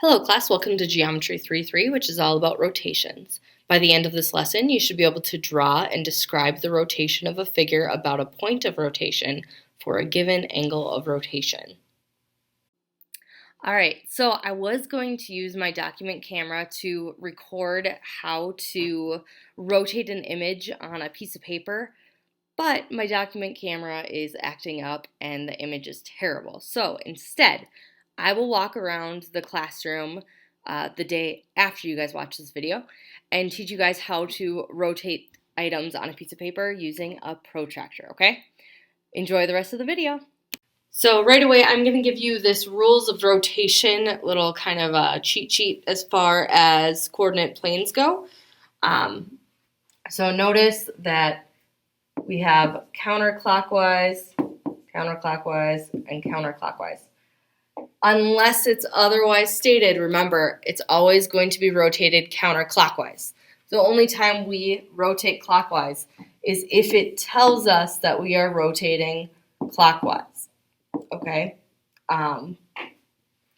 Hello class, welcome to Geometry 3.3, which is all about rotations. By the end of this lesson, you should be able to draw and describe the rotation of a figure about a point of rotation for a given angle of rotation. Alright, so I was going to use my document camera to record how to rotate an image on a piece of paper, but my document camera is acting up and the image is terrible. So instead, I will walk around the classroom the day after you guys watch this video and teach you guys how to rotate items on a piece of paper using a protractor, okay? Enjoy the rest of the video. So right away, I'm going to give you this rules of rotation little kind of a cheat sheet as far as coordinate planes go. So notice that we have counterclockwise, counterclockwise, and counterclockwise. Unless it's otherwise stated, remember, it's always going to be rotated counterclockwise. The only time we rotate clockwise is if it tells us that we are rotating clockwise, okay?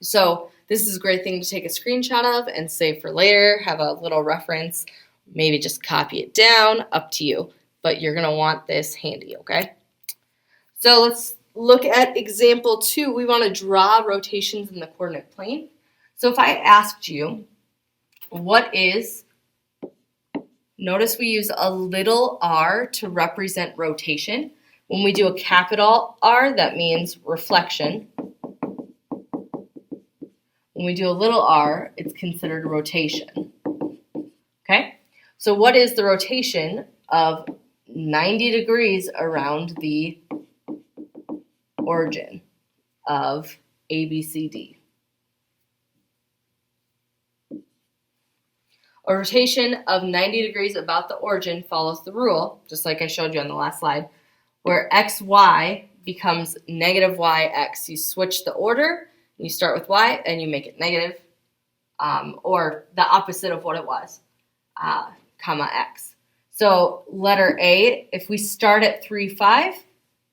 So this is a great thing to take a screenshot of and save for later, have a little reference, maybe just copy it down, up to you. But you're going to want this handy, okay? So let's look at example 2. We want to draw rotations in the coordinate plane. So if I asked you, what is, notice we use a little r to represent rotation. When we do a capital R, that means reflection. When we do a little r, it's considered rotation. Okay? So what is the rotation of 90 degrees around the origin of ABCD? A rotation of 90 degrees about the origin follows the rule, just like I showed you on the last slide, where xy becomes negative yx. You switch the order, you start with y, and you make it negative, or the opposite of what it was, comma x. So letter A, if we start at 3, 5,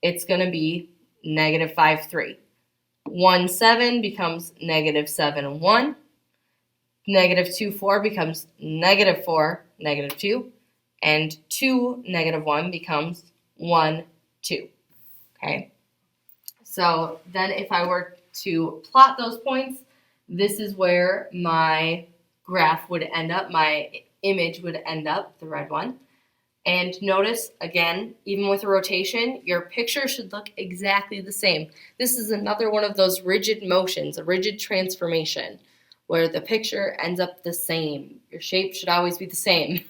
it's going to be negative 5, 3. 1, 7 becomes negative 7, 1. Negative 2, 4 becomes negative 4, negative 2. And 2, negative 1 becomes 1, 2. Okay? So then if I were to plot those points, this is where my graph would end up, my image would end up, the red one. And notice, again, even with a rotation, your picture should look exactly the same. This is another one of those rigid motions, a rigid transformation, where the picture ends up the same. Your shape should always be the same.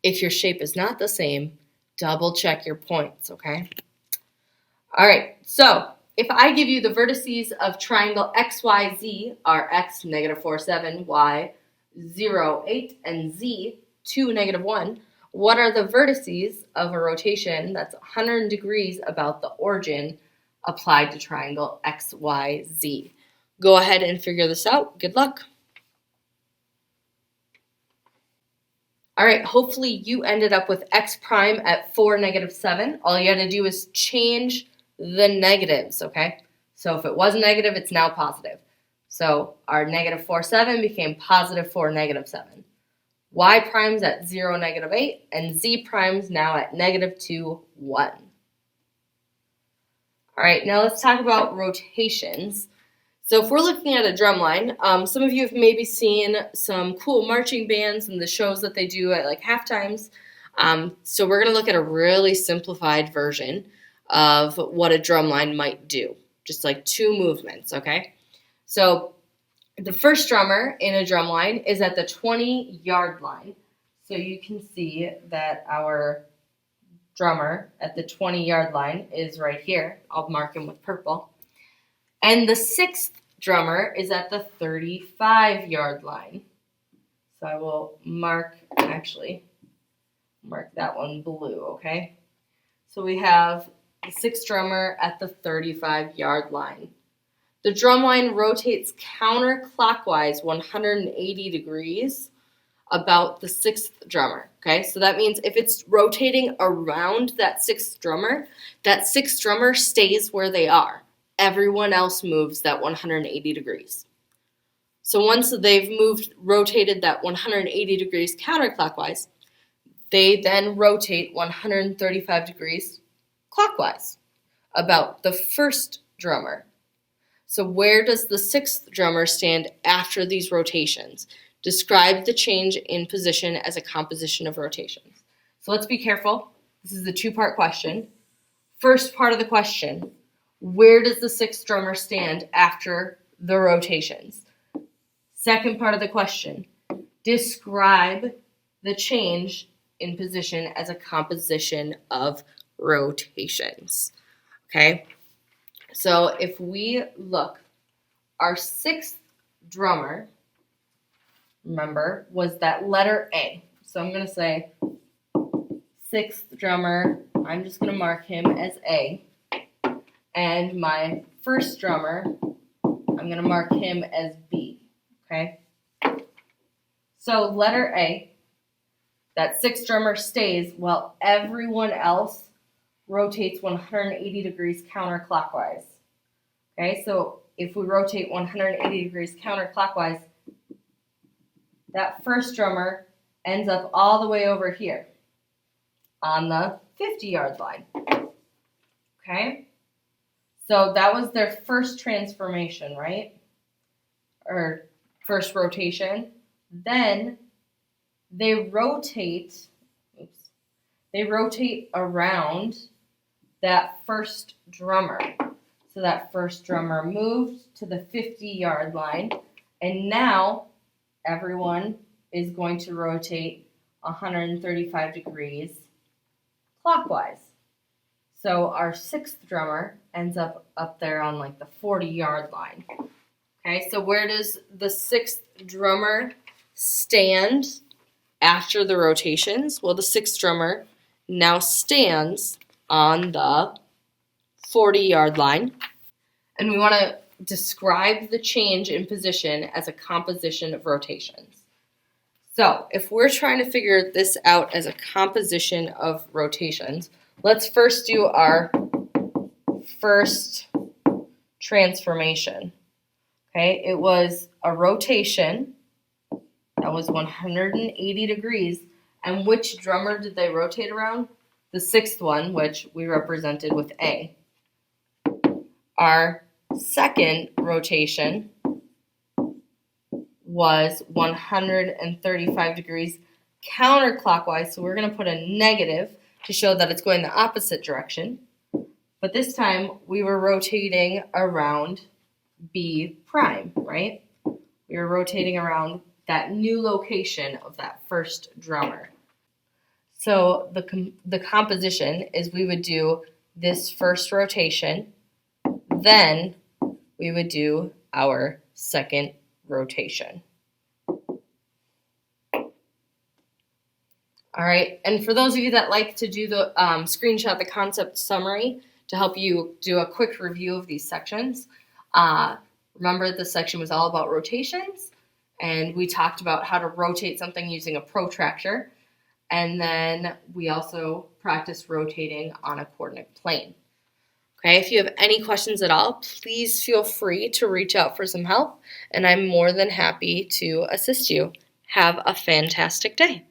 If your shape is not the same, double check your points, okay? All right, so if I give you the vertices of triangle XYZ are x, negative 4, 7, y, 0, 8, and z, 2, negative 1, what are the vertices of a rotation that's 100 degrees about the origin applied to triangle XYZ? Go ahead and figure this out. Good luck. All right, hopefully you ended up with x prime at 4, negative 7. All you had to do is change the negatives, okay? So if it was negative, it's now positive. So our negative 4, 7 became positive 4, negative 7. Y prime's at 0, negative 8, and z prime's now at negative 2, 1. All right, now let's talk about rotations. So if we're looking at a drum line, some of you have maybe seen some cool marching bands and the shows that they do at like half times. So we're going to look at a really simplified version of what a drum line might do, just like 2 movements, okay? So the first drummer in a drum line is at the 20-yard line. So you can see that our drummer at the 20-yard line is right here. I'll mark him with purple. And the 6th drummer is at the 35-yard line. So I will mark that one blue, okay? So we have the 6th drummer at the 35-yard line. The drum line rotates counterclockwise 180 degrees about the 6th drummer, okay? So that means if it's rotating around that 6th drummer stays where they are. everyone else moves that 180 degrees. So once they've rotated that 180 degrees counterclockwise, they then rotate 135 degrees clockwise about the first drummer. So where does the sixth drummer stand after these rotations? Describe the change in position as a composition of rotations. So let's be careful. This is a two-part question. First part of the question, where does the sixth drummer stand after the rotations? Second part of the question, describe the change in position as a composition of rotations. Okay? So if we look, our sixth drummer, remember, was that letter A. So I'm going to say sixth drummer, I'm just going to mark him as A. And my first drummer, I'm going to mark him as B. Okay? So letter A, that sixth drummer stays while everyone else rotates 180 degrees counterclockwise. Okay, so if we rotate 180 degrees counterclockwise, that first drummer ends up all the way over here on the 50-yard line. Okay, so that was their first transformation, right? Or first rotation. Then they rotate around that first drummer. So that first drummer moved to the 50-yard line, and now everyone is going to rotate 135 degrees clockwise. So our sixth drummer ends up there on like the 40-yard line. Okay, so where does the sixth drummer stand after the rotations? Well, the sixth drummer now stands on the 40-yard line. And we want to describe the change in position as a composition of rotations. So if we're trying to figure this out as a composition of rotations, let's first do our first transformation. Okay, it was a rotation that was 180 degrees. And which drummer did they rotate around? The sixth one, which we represented with A. Our second rotation was 135 degrees counterclockwise, so we're going to put a negative to show that it's going the opposite direction. But this time we were rotating around B prime, right? We were rotating around that new location of that first drummer. So the composition is we would do this first rotation, then we would do our second rotation. All right, and for those of you that like to do the screenshot the concept summary to help you do a quick review of these sections, remember this section was all about rotations, and we talked about how to rotate something using a protractor, and then we also practiced rotating on a coordinate plane. Okay, if you have any questions at all, please feel free to reach out for some help, and I'm more than happy to assist you. Have a fantastic day.